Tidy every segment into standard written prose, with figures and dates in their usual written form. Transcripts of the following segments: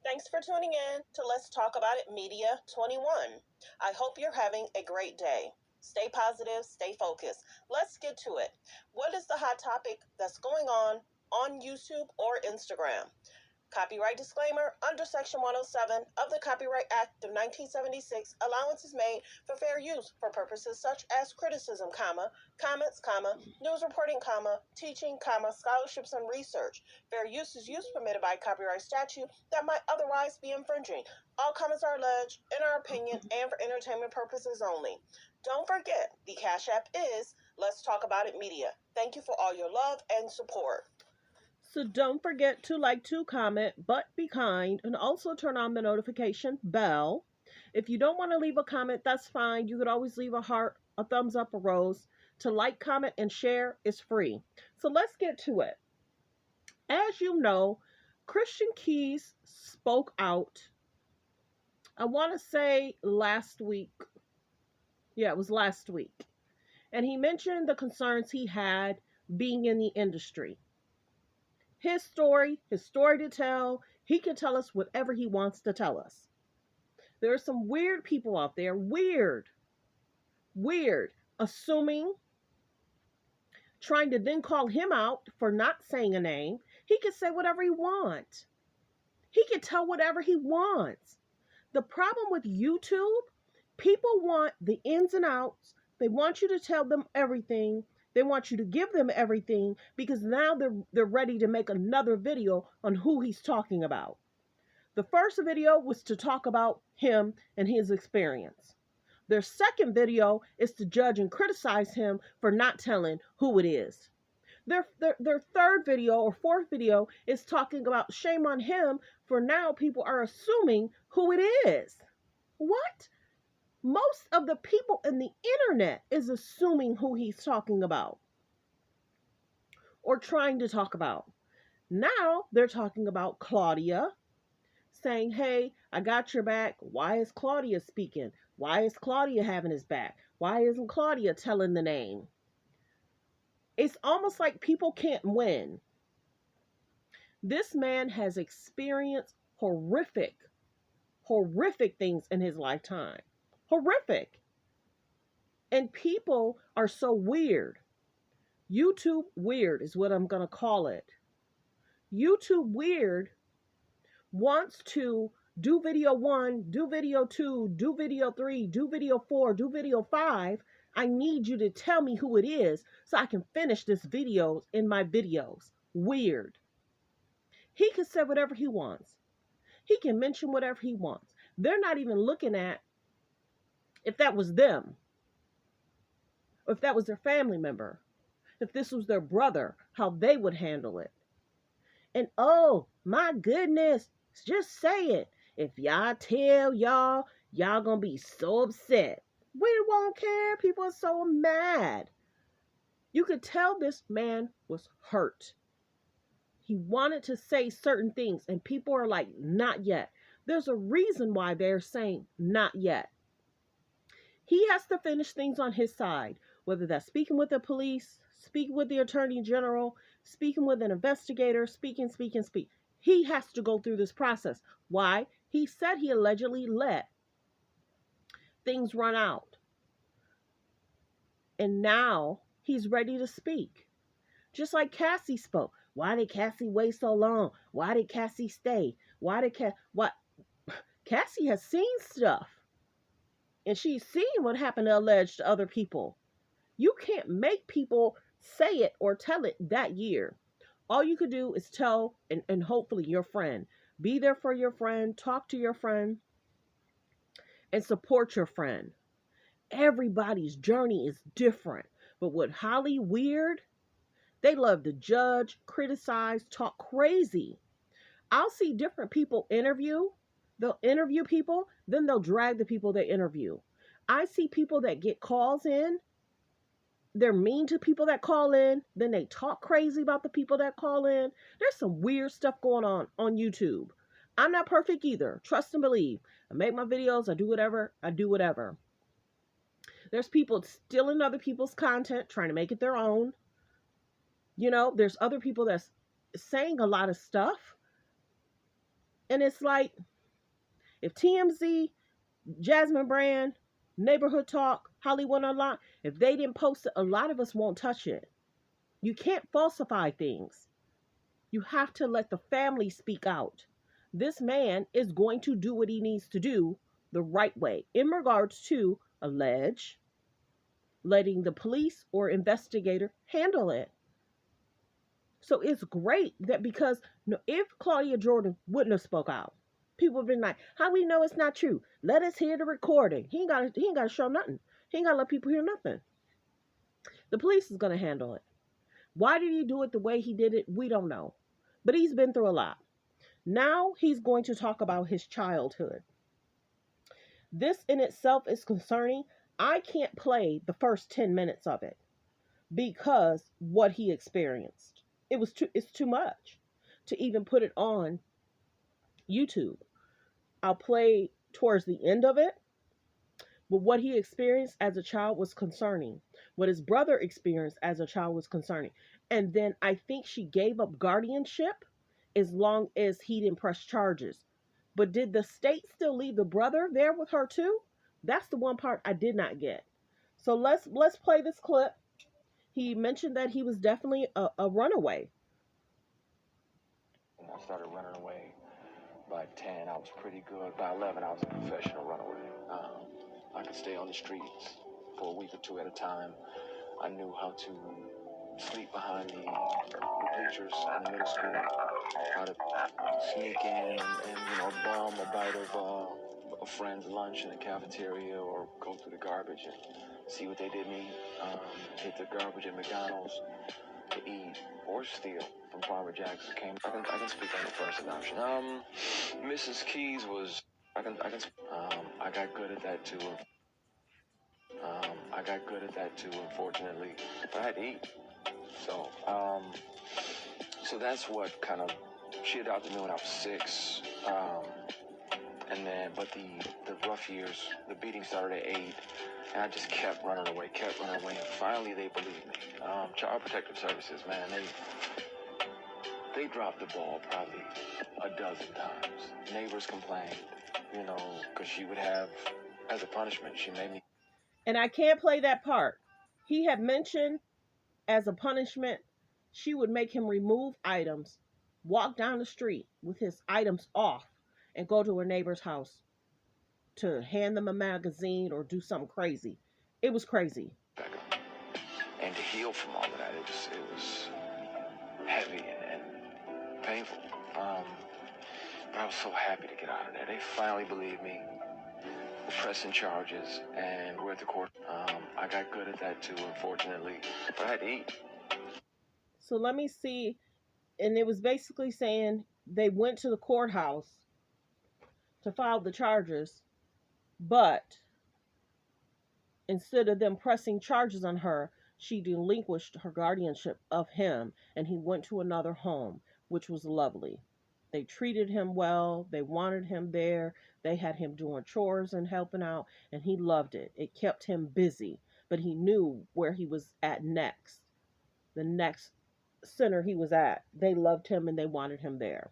Thanks for tuning in to Let's Talk About It Media 21. I hope you're having a great day. Stay positive, stay focused. Let's get to it. What is the hot topic that's going on YouTube or Instagram? Copyright disclaimer: under Section 107 of the Copyright Act of 1976, allowance is made for fair use for purposes such as criticism, comments, news reporting, teaching, scholarships and research. Fair use is use permitted by copyright statute that might otherwise be infringing. All comments are alleged, in our opinion, and for entertainment purposes only. Don't forget, the Cash App is Let's Talk About It Media. Thank you for all your love and support. So don't forget to like, to comment, but be kind, and also turn on the notification bell. If you don't want to leave a comment, that's fine. You could always leave a heart, a thumbs up, a rose. To like, comment, and share is free. So let's get to it. As you know, Christian Keys spoke out, I want to say last week. Yeah, it was last week. And he mentioned the concerns he had being in the industry. His story to tell. He can tell us whatever he wants to tell us. There are some weird people out there, weird, assuming, trying to then call him out for not saying a name. He can say whatever he wants. He can tell whatever he wants. The problem with YouTube, people want the ins and outs. They want you to tell them everything. They want you to give them everything because now they're ready to make another video on who he's talking about. The first video was to talk about him and his experience. Their second video is to judge and criticize him for not telling who it is. Their third video or fourth video is talking about shame on him for now people are assuming who it is. What? Most of the people in the internet is assuming who he's talking about or trying to talk about. Now they're talking about Claudia, saying, hey, I got your back. Why is Claudia speaking? Why is Claudia having his back? Why isn't Claudia telling the name? It's almost like people can't win. This man has experienced horrific things in his lifetime. Horrific. And people are so weird. YouTube weird is what I'm going to call it. YouTube weird wants to do video 1, do video 2, do video 3, do video 4, do video 5. I need you to tell me who it is so I can finish this video in my videos. Weird. He can say whatever he wants. He can mention whatever he wants. They're not even looking at if that was them, or if that was their family member, if this was their brother, how they would handle it. And oh my goodness, just say it. If y'all tell y'all gonna be so upset. We won't care. People are so mad. You could tell this man was hurt. He wanted to say certain things, and people are like, not yet. There's a reason why they're saying not yet. He has to finish things on his side, whether that's speaking with the police, speaking with the attorney general, speaking with an investigator, speaking. He has to go through this process. Why? He said he allegedly let things run out. And now he's ready to speak. Just like Cassie spoke. Why did Cassie wait so long? Why did Cassie stay? Cassie has seen stuff. And she's seen what happened to alleged other people. You can't make people say it or tell it that year. All you could do is tell and hopefully your friend. Be there for your friend. Talk to your friend. And support your friend. Everybody's journey is different. But with Holly Weird, they love to judge, criticize, talk crazy. I'll see different people interview. They'll interview people, then they'll drag the people they interview. I see people that get calls in they're mean to people that call in. Then they talk crazy about the people that call in. There's some weird stuff going on YouTube. I'm not perfect either. Trust and believe. I make my videos. I do whatever. I do whatever. There's people stealing other people's content, trying to make it their own. There's other people that's saying a lot of stuff. And it's like, if TMZ, Jasmine Brand, Neighborhood Talk, Hollywood Online, if they didn't post it, a lot of us won't touch it. You can't falsify things. You have to let the family speak out. This man is going to do what he needs to do the right way in regards to letting the police or investigator handle it. So it's great that, because if Claudia Jordan wouldn't have spoke out, people have been like, how we know it's not true? Let us hear the recording. He ain't got to show nothing. He ain't got to let people hear nothing. The police is going to handle it. Why did he do it the way he did it? We don't know. But he's been through a lot. Now he's going to talk about his childhood. This in itself is concerning. I can't play the first 10 minutes of it because what he experienced. It's too much to even put it on YouTube. I'll play towards the end of it. But what he experienced as a child was concerning. What his brother experienced as a child was concerning. And then I think she gave up guardianship as long as he didn't press charges. But did the state still leave the brother there with her too? That's the one part I did not get. So let's play this clip. He mentioned that he was definitely a runaway. I started running away by 10. I was pretty good. By 11, I was a professional runaway. I could stay on the streets for a week or two at a time. I knew how to sleep behind the bleachers in the middle school, how to sneak in and bum a bite of a friend's lunch in the cafeteria, or go through the garbage and see what they didn't eat, hit the garbage at McDonald's to eat, or steal from Farmer Jack's. I can speak on the first adoption. Mrs. Keys was, I got good at that too. Unfortunately, but I had to eat. So that's what kind of, she adopted me when I was 6. But the rough years, the beating started at 8, and I just kept running away, and finally they believed me. Child Protective Services, man, they dropped the ball probably a dozen times. Neighbors complained, because she would have, as a punishment, she made me. And I can't play that part. He had mentioned, as a punishment, she would make him remove items, walk down the street with his items off, and go to her neighbor's house to hand them a magazine or do something crazy. It was crazy. And to heal from all of that, it was heavy and painful. But I was so happy to get out of there. They finally believed me. We're pressing charges, and we're at the court. I got good at that too, unfortunately. But I had to eat. So let me see. And it was basically saying they went to the courthouse to file the charges, but instead of them pressing charges on her, she relinquished her guardianship of him, and he went to another home, which was lovely. They treated him well. They wanted him there. They had him doing chores and helping out, and he loved it. It kept him busy, but he knew where he was at next. The next center he was at, they loved him and they wanted him there.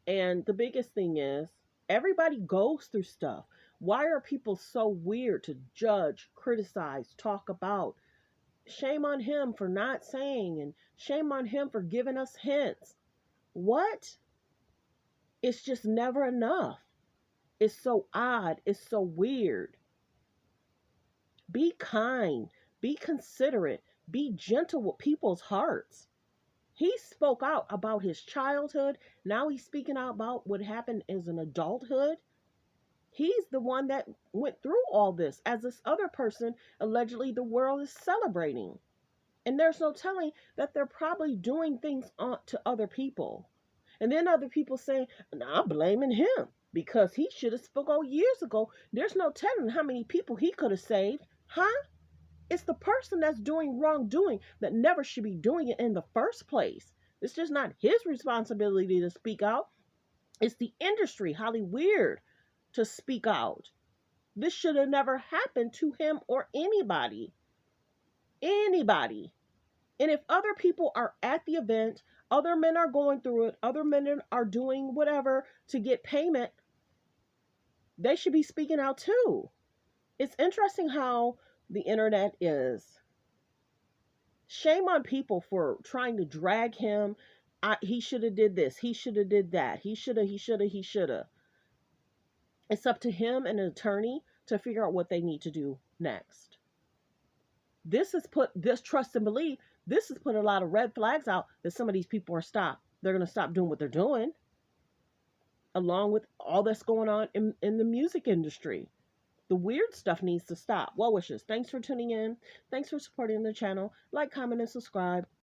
And the biggest thing is, everybody goes through stuff. Why are people so weird to judge, criticize, talk about? Shame on him for not saying, and shame on him for giving us hints. What? It's just never enough. It's so odd. It's so weird. Be kind. Be considerate. Be gentle with people's hearts. He spoke out about his childhood. Now he's speaking out about what happened as an adulthood. He's the one that went through all this, as this other person allegedly the world is celebrating. And there's no telling that they're probably doing things to other people. And then other people saying, nah, I'm blaming him because he should have spoke out years ago. There's no telling how many people he could have saved. Huh? It's the person that's doing wrongdoing that never should be doing it in the first place. It's just not his responsibility to speak out. It's the industry, highly weird, to speak out. This should have never happened to him or anybody. Anybody. And if other people are at the event, other men are going through it, other men are doing whatever to get payment, they should be speaking out too. It's interesting how the internet is. Shame on people for trying to drag him. He should have did this. He should have did that. He should have. He should have. He should have. It's up to him and an attorney to figure out what they need to do next. This trust and belief. This has put a lot of red flags out that some of these people are stopped. They're going to stop doing what they're doing, along with all that's going on in the music industry. The weird stuff needs to stop. Well wishes. Thanks for tuning in. Thanks for supporting the channel. Like, comment, and subscribe.